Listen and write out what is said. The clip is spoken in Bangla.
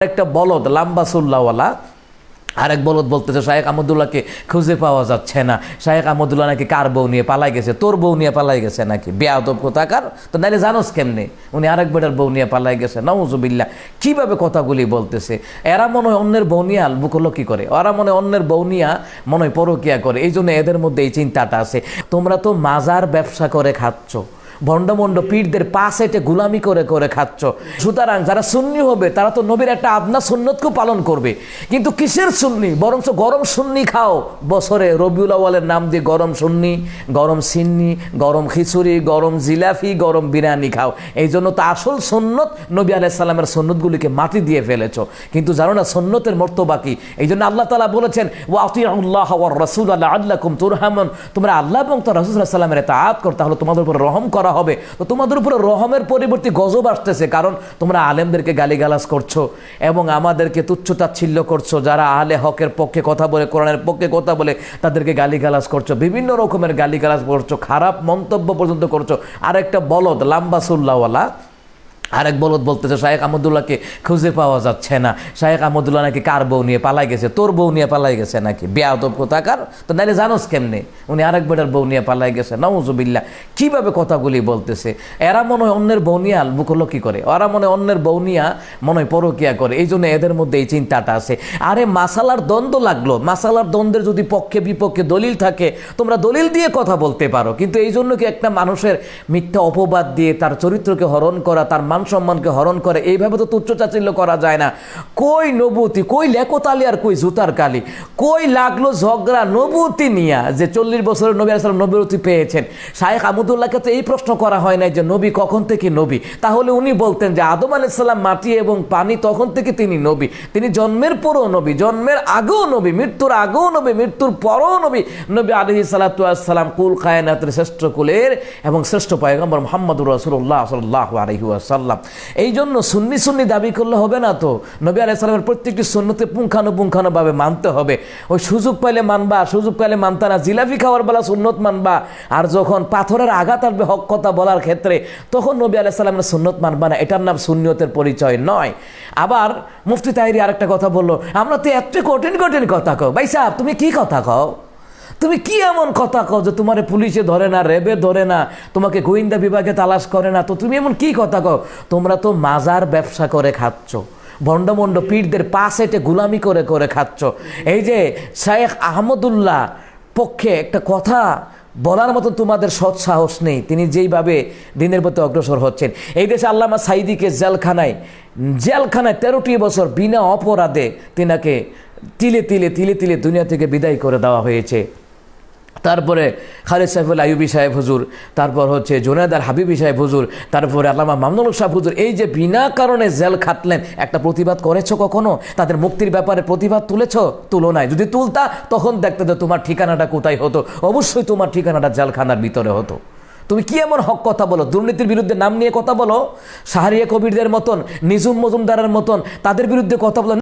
একটা বলদ লম্বা সুল্লাওয়ালা আরেক বলদ বলতেছে শায়েখ আহমদুল্লাহকে খুঁজে পাওয়া যাচ্ছে না। শায়েখ আহমদুল্লাহ নাকি কার বউ নিয়ে পালাই গেছে, তোর বউ নিয়ে পালাই গেছে নাকি, বেয়াদব কোথাকার। তো নাইলে জানোস কেমনে উনি আরেক বেটার বউ নিয়ে পালাই গেছে। নাউজুবিল্লাহ, কিভাবে কথাগুলি বলতেছে। এরা মনে হয় অন্যের বউ নিয়ে আলবুকলো কি করে, ওরা মনে হয় অন্যের বউ নিয়ে মনে হয় পরকিয়া করে, এই জন্য এদের মধ্যে এই চিন্তাটা আছে। তোমরা তো মাজার ব্যবসা করে খাচ্ছ, ভণ্ডমণ্ড পীরদের পাশ হেঁটে গুলামি করে করে খাচ্ছ। সুতরাং যারা সুন্নি হবে তারা তো নবীর একটা আদনা সুন্নতকেও পালন করবে। কিন্তু কিসের সুন্নি, বরঞ্চ গরম সুন্নি খাও। বছরে রবিউল আউয়ালের নাম দিয়ে গরম সুন্নি, গরম সিন্নি, গরম খিচুড়ি, গরম জিলাফি, গরম বিরিয়ানি খাও। এই জন্য তো আসল সুন্নত নবী আলাইহিস সালামের সুন্নতগুলিকে মাটি দিয়ে ফেলেছ। কিন্তু জানো না সুন্নতের মর্তবা কি। এই জন্য আল্লাহ তাআলা বলেছেন ওয়া আতিউল্লাহ ওয়ার রাসূল লাআল্লাকুম তুরহামুন, তোমরা আল্লাহ এবং তার রাসূল সাল্লাল্লাহু আলাইহি ওয়াসাল্লামের ইতাআত করো, তাহলে তোমাদের উপর রহম করা হবে। তো তোমাদের উপরে রহমের পরিবর্তে গজব আসতেছে, কারণ তোমরা আলেমদেরকে গালিগালাজ করছো এবং আমাদেরকে তুচ্ছতাচ্ছিল্য করছো। যারা আহলে হকের পক্ষে কথা বলে, কোরআনের পক্ষে কথা বলে, তাদেরকে গালিগালাজ করছো, বিভিন্ন রকমের গালিগালাজ করছো, খারাপ মন্তব্য পর্যন্ত করছো। আর একটা বলদ লম্বা সুল্লাওয়ালা আরেক বলদ বলতেছে শায়েখ আহমদুল্লাহকে খুঁজে পাওয়া যাচ্ছে না। শায়েখ আহমদুল্লাহ নাকি কার বউ নিয়ে পালাই গেছে, তোর বউ নিয়ে পালাই গেছে নাকি, বেয়াদব কোথাকার। তো নাইলে জানোস কেমনে উনি আরেক বেটার বউ নিয়ে পালাই গেছে। নাউজুবিল্লাহ, কিভাবে কথাগুলি বলতেছে। এরা মনে হয় অন্যের বউ নিয়ে আলবুকলো কি করে, ওরা মনে হয় অন্যের বউ নিয়ে মনে হয় পরকিয়া করে, এই জন্য এদের মধ্যে এই চিন্তাটা আছে। আরে মাসালার দ্বন্দ্ব লাগলো, মাসালার দ্বন্দ্বের যদি পক্ষে বিপক্ষে দলিল থাকে তোমরা দলিল দিয়ে কথা বলতে পারো। কিন্তু এই জন্য কি একটা মানুষের মিথ্যা অপবাদ দিয়ে তার চরিত্রকে হরণ করা, তার সম্মানকে হরণ করে, এইভাবে তো তুচ্ছতাচ্ছিল্য করা যায় না। কই নবুতি, কই লেকতালি আর কই জুতার কালি, কই লাগলো ঝগড়া নবুতি নিয়া যে 40 বছরের নবী আলাইহিস সালাম নবুতি পেয়েছেন। শায়েখ আহমদুল্লাহকে তো এই প্রশ্ন করা হয় নাই যে নবী কখন থেকে নবী। তাহলে উনি বলতেন যে আদম আলাইহিস সালাম মাটি এবং পানি, তখন থেকে তিনি নবী। তিনি জন্মের পরও নবী, জন্মের আগেও নবী, মৃত্যুর আগেও নবী, মৃত্যুর পরও নবী। নবী আলাইহিস সালাতু ওয়াস সালাম কুল কায়নাতের শ্রেষ্ঠ কুলের এবং শ্রেষ্ঠ পয়গম্বর মুহাম্মদুর রাসূলুল্লাহ সাল্লাল্লাহু আলাইহি ওয়াসাল্লাম। এই জন্য সুন্নি সুন্নি দাবি করলে হবে না। তো নবী আলাইহিস সালামের প্রত্যেকটি সুন্নতে পুঙ্খানুপুঙ্খানুভাবে মানতে হবে। ওই সুযোগ পাইলে মানবা, সুযোগ পাইলে মানতা না। জিলাপি খাওয়ার বেলা সুন্নত মানবা, আর যখন পাথরের আঘাত আসবে হক কথা বলার ক্ষেত্রে তখন নবী আলাইহিস সালামের সুন্নত মানবা না। এটার নাম সুন্নিয়তের পরিচয় নয়। আবার মুফতি তাহেরি আরেকটা কথা বললো, আমরা তো এত কঠিন কঠিন কথা কও। ভাই সাহেব তুমি কি কথা কও, তুমি কি এমন কথা কও যে তোমার পুলিশে ধরে না, র্যাবে ধরে না, তোমাকে গোয়েন্দা বিভাগে তালাশ করে না, তো তুমি এমন কি কথা কও। তোমরা তো মাজার ব্যবসা করে খাচ্ছ, ভণ্ডমণ্ড পীরদের পাশ হেঁটে গুলামি করে করে খাচ্ছ। এই যে শায়েখ আহমদুল্লাহ পক্ষে একটা কথা বলার মতো তোমাদের সৎ সাহস নেই। তিনি যেইভাবে দিনের প্রতি অগ্রসর হচ্ছেন। এই দেশে আল্লামা সাঈদীকে জেলখানায় 13টি বছর বিনা অপরাধে তিনাকে তিলে তিলে তিলে তিলে দুনিয়া থেকে বিদায় করে দেওয়া হয়েছে। তারপরে খালেদ সাইফুল আইয়ুবী সাহেব হুজুর, তারপর হচ্ছে জুনায়েদ আল হাবিবী সাহেব হুজুর, তারপরে আল্লামা মামুনুল হক সাহেব হুজুর, এই যে বিনা কারণে জেল খাটলেন, একটা প্রতিবাদ করেছো কখনো? তাদের মুক্তির ব্যাপারে প্রতিবাদ তুলেছো? তুলো নাই। যদি তুলতা তখন দেখতে তো তোমার ঠিকানাটা কোথায় হতো। অবশ্যই তোমার ঠিকানাটা জেলখানার ভিতরে হতো। তুমি কি এমন হক কথা বলো, দুর্নীতির বিরুদ্ধে নাম নিয়ে কথা বলো, শাহরিয়া কবিরদের মতন, নিজুম মজুমদারের মতন তাদের বিরুদ্ধে কথা বলো।